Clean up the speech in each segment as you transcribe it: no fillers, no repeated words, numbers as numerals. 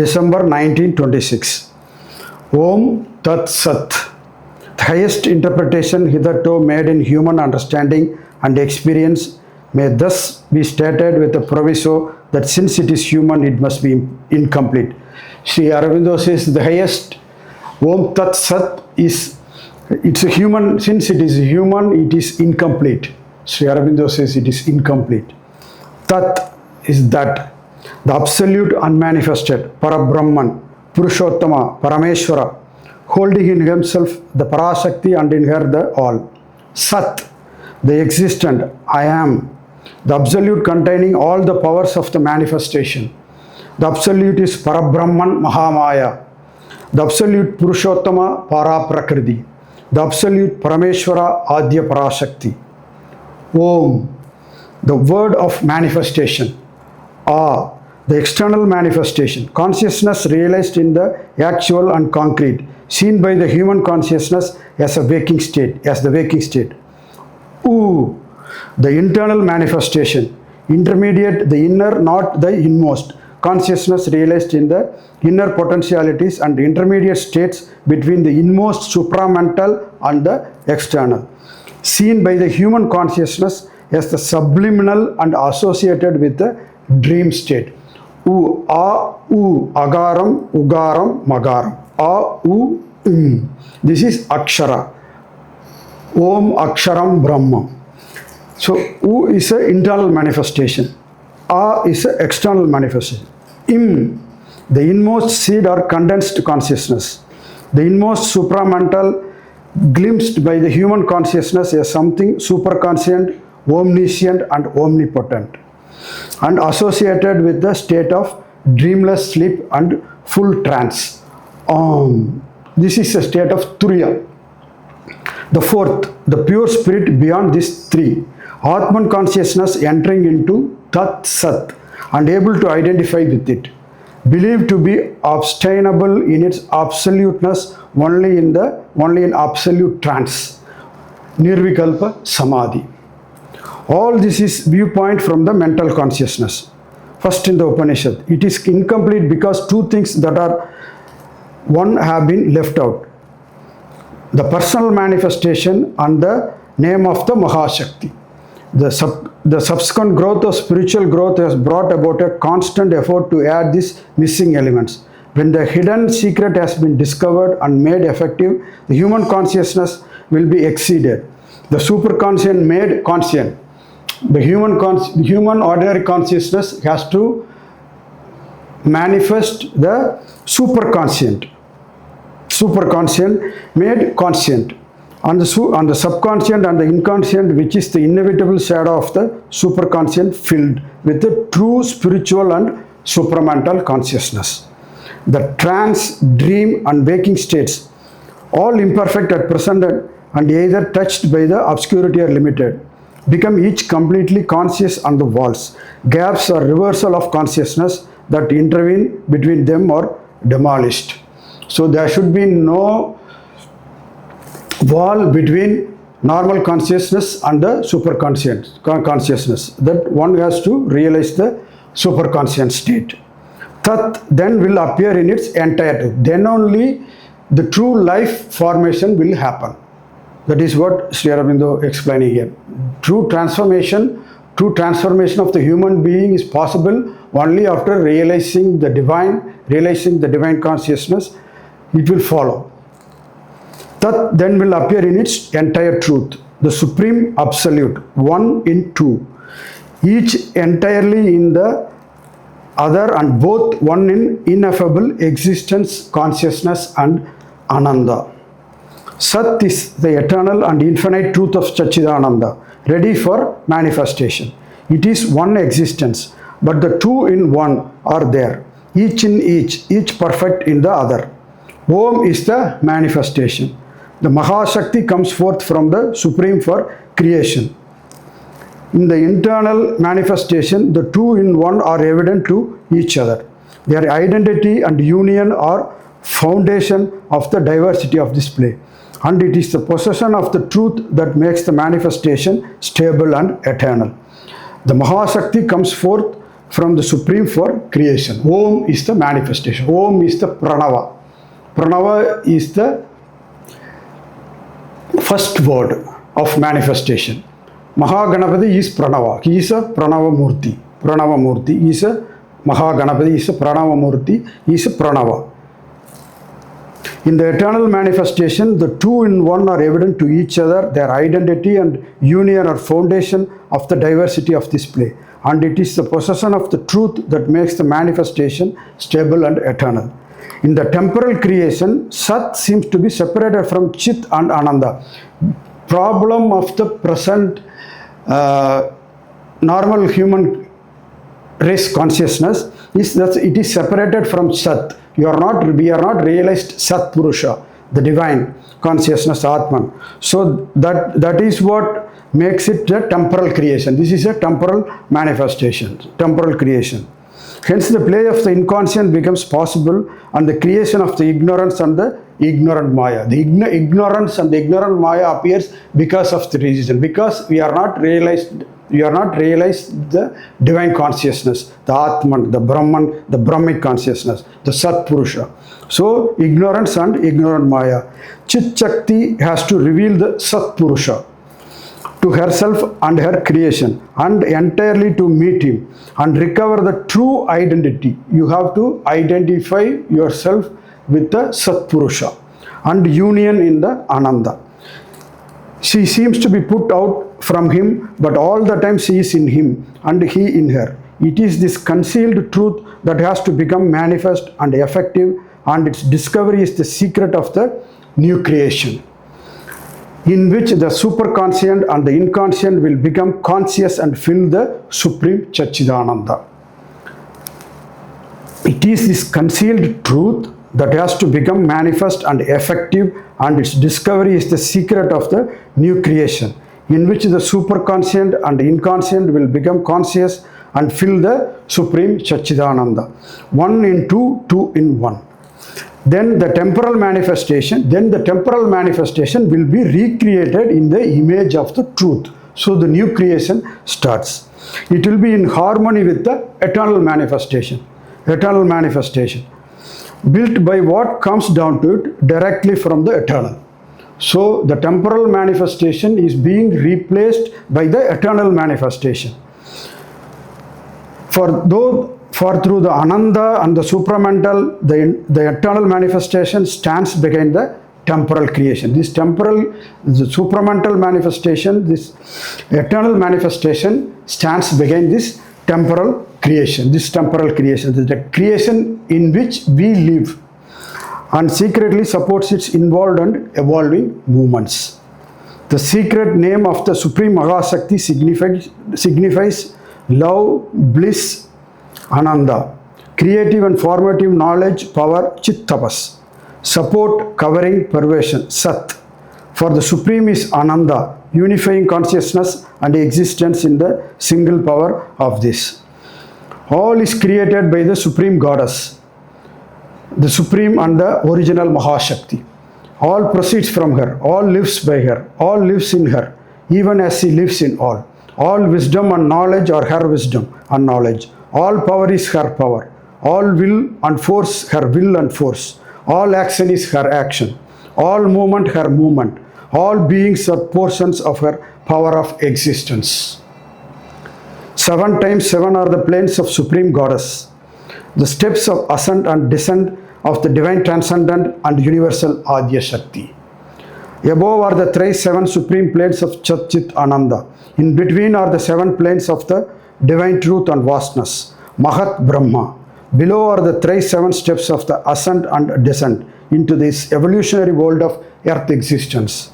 December 1926. Om Tat Sat. The highest interpretation hitherto made in human understanding and experience may thus be stated with a proviso that since it is human, it must be incomplete. Sri Aurobindo says the highest Om Tat Sat is, it's a human, since it is human, it is incomplete. Sri Aurobindo says it is incomplete. Tat is that, the absolute unmanifested, Parabrahman, Purushottama-Parameswara, holding in himself the Parashakti and in her the all. Sat, the existent, I am, the absolute containing all the powers of the manifestation. The absolute is Parabrahman-Mahamaya, the absolute Purushottama-Paraprakriti, the absolute Parameswara-Ady Parashakti. Om, the word of manifestation. The external manifestation, consciousness realized in the actual and concrete, seen by the human consciousness as the waking state. U, the internal manifestation, intermediate, the inner, not the inmost, consciousness realized in the inner potentialities and intermediate states between the inmost supramental and the external, seen by the human consciousness as the subliminal and associated with the dream state. U, agaram, ugaram, magaram. This is akshara. Om aksharam brahma. So U is an internal manifestation. A is an external manifestation. Im, the inmost seed or condensed consciousness. The inmost supramental glimpsed by the human consciousness as something superconscient, omniscient and omnipotent, and associated with the state of dreamless sleep and full trance. This is a state of Turiya. The fourth, the pure spirit beyond these three, Atman consciousness entering into Tat Sat and able to identify with it, believed to be abstainable in its absoluteness only in absolute trance, Nirvikalpa Samadhi. All this is viewpoint from the mental consciousness. First in the Upanishad, it is incomplete because two things that are one have been left out. The personal manifestation and the name of the Mahashakti. The subsequent growth of spiritual growth has brought about a constant effort to add these missing elements. When the hidden secret has been discovered and made effective, the human consciousness will be exceeded. The superconscient made conscient. The human ordinary consciousness has to manifest the superconscient made conscient, and the subconscient and the inconscient, which is the inevitable shadow of the superconscient, filled with the true spiritual and supramental consciousness. The trance, dream and waking states, all imperfect at present and either touched by the obscurity or limited, become each completely conscious on the walls. Gaps or reversal of consciousness that intervene between them are demolished. So there should be no wall between normal consciousness and the superconscious consciousness. That one has to realize the superconscious state. Tat then will appear in its entirety. Then only the true life formation will happen. That is what Sri Aurobindo explaining here. True transformation of the human being is possible only after realizing the divine consciousness. It will follow. That then will appear in its entire truth, the supreme absolute, one in two, each entirely in the other and both one in ineffable existence, consciousness and Ananda. Sat is the eternal and infinite truth of Satchidananda, ready for manifestation. It is one existence, but the two in one are there, each in each perfect in the other. Om is the manifestation. The Mahashakti comes forth from the Supreme for creation. In the internal manifestation, the two in one are evident to each other. Their identity and union are foundation of the diversity of display. And it is the possession of the truth that makes the manifestation stable and eternal. The Mahashakti comes forth from the Supreme for creation. Om is the manifestation. Om is the Pranava. Pranava is the first word of manifestation. Mahaganapati is Pranava. He is a Pranava Murti. Pranava Murti is a Mahaganapati is a Pranava Murti. He is a Pranava. In the eternal manifestation, the two in one are evident to each other. Their identity and union are foundation of the diversity of this play. And it is the possession of the truth that makes the manifestation stable and eternal. In the temporal creation, Sat seems to be separated from Chit and Ananda. Problem of the present normal human race consciousness is that it is separated from Sat. We are not realized Sat Purusha, the divine consciousness, Atman. So that is what makes it a temporal creation. This is a temporal manifestation, temporal creation. Hence the play of the inconscient becomes possible and the creation of the ignorance and the ignorant Maya. The ignorance and the ignorant Maya appears because of the reason. Because we are not realized the divine consciousness, the Atman, the Brahman, the Brahmic consciousness, the Sat Purusha. So ignorance and ignorant Maya. Chit Shakti has to reveal the Sat Purusha to herself and her creation and entirely to meet him and recover the true identity. You have to identify yourself with the Sat Purusha and union in the Ananda. She seems to be put out from him, but all the time she is in him and he in her. It is this concealed truth that has to become manifest and effective, and its discovery is the secret of the new creation, in which the superconscient and the inconscient will become conscious and fill the supreme Chachidananda. It is this concealed truth that has to become manifest and effective, and its discovery is the secret of the new creation, in which the superconscient and inconscient will become conscious and fill the supreme Chachidananda. 1 in 2, 2 in 1. Then the temporal manifestation will be recreated in the image of the truth. So the new creation starts. It will be in harmony with the eternal manifestation. Eternal manifestation, built by what comes down to it directly from the eternal. So the temporal manifestation is being replaced by the eternal manifestation. For through the Ananda and the supramental, the eternal manifestation stands behind the temporal creation. The supramental manifestation, this eternal manifestation stands behind this temporal creation. The creation in which we live, and secretly supports its involved and evolving movements. The secret name of the Supreme Mahashakti signifies love, bliss, Ananda, creative and formative knowledge, power, Chittapas, support, covering, pervasion, Sat. For the Supreme is Ananda, unifying consciousness and existence in the single power of this. All is created by the Supreme Goddess, the Supreme and the original Mahashakti. All proceeds from her, all lives by her, all lives in her, even as she lives in all. All wisdom and knowledge are her wisdom and knowledge. All power is her power. All will and force her will and force. All action is her action. All movement her movement. All beings are portions of her power of existence. 7 times 7 are the planes of Supreme Goddess, the steps of ascent and descent of the divine transcendent and universal Adya Shakti. Above are the thrice 7 supreme planes of Chat Chit Ananda. In between are the 7 planes of the divine truth and vastness, Mahat Brahma. Below are the thrice 7 steps of the ascent and descent into this evolutionary world of earth existence.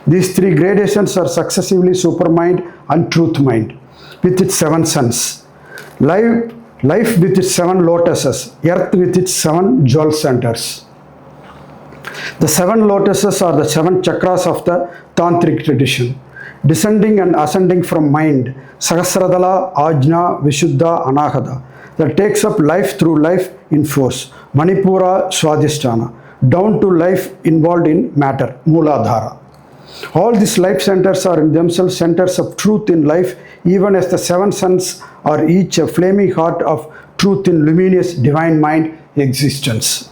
These 3 gradations are successively supermind and truth mind, with its 7 suns. Life with its 7 lotuses, earth with its 7 jewel centers. The 7 lotuses are the 7 chakras of the Tantric tradition, descending and ascending from mind, Sahasradala, Ajna, Vishuddha, Anahata, that takes up life through life in force, Manipura, Swadhisthana, down to life involved in matter, Mooladhara. All these life centers are in themselves centers of truth in life, even as the seven suns are each a flaming heart of truth in luminous divine mind existence.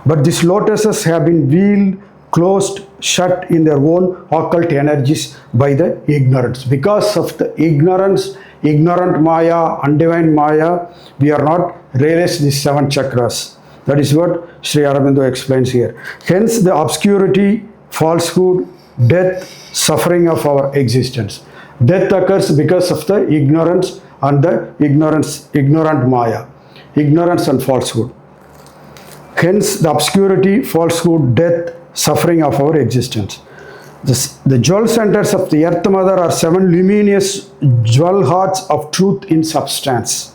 But these lotuses have been veiled, closed, shut in their own occult energies by the ignorance. Because of the ignorance, ignorant Maya, undivine Maya, we are not realized these seven chakras. That is what Sri Aurobindo explains here. Hence the obscurity, falsehood, death, suffering of our existence. Death occurs because of the ignorance and the ignorant Maya, ignorance and falsehood. Hence the obscurity, falsehood, death, suffering of our existence. The jewel centers of the Earth Mother are seven luminous jewel hearts of truth in substance,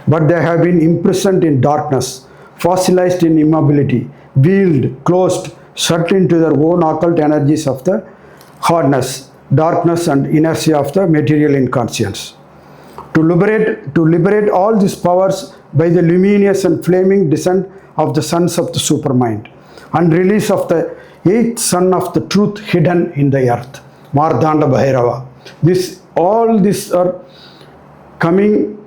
but they have been imprisoned in darkness, fossilized in immobility, veiled, closed, shut into their own occult energies of the hardness, darkness and inertia of the material inconscience. To liberate all these powers by the luminous and flaming descent of the sons of the supermind and release of the eighth son of the truth hidden in the earth, Mardanda Bhairava. All these are coming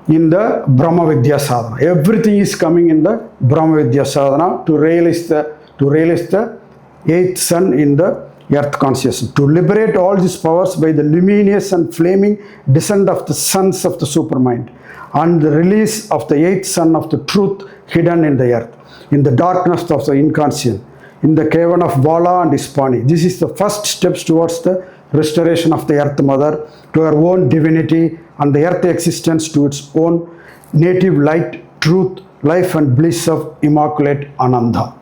in the Brahma Vidya Sadhana. Everything is coming in the Brahma Vidya Sadhana to realize the eighth son in the earth consciousness. To liberate all these powers by the luminous and flaming descent of the sons of the supermind and the release of the eighth son of the truth hidden in the earth, in the darkness of the inconscient, in the cavern of Bala and Ispani. This is the first steps towards the restoration of the Earth Mother to her own divinity and the earth existence to its own native light, truth, life and bliss of Immaculate Ananda.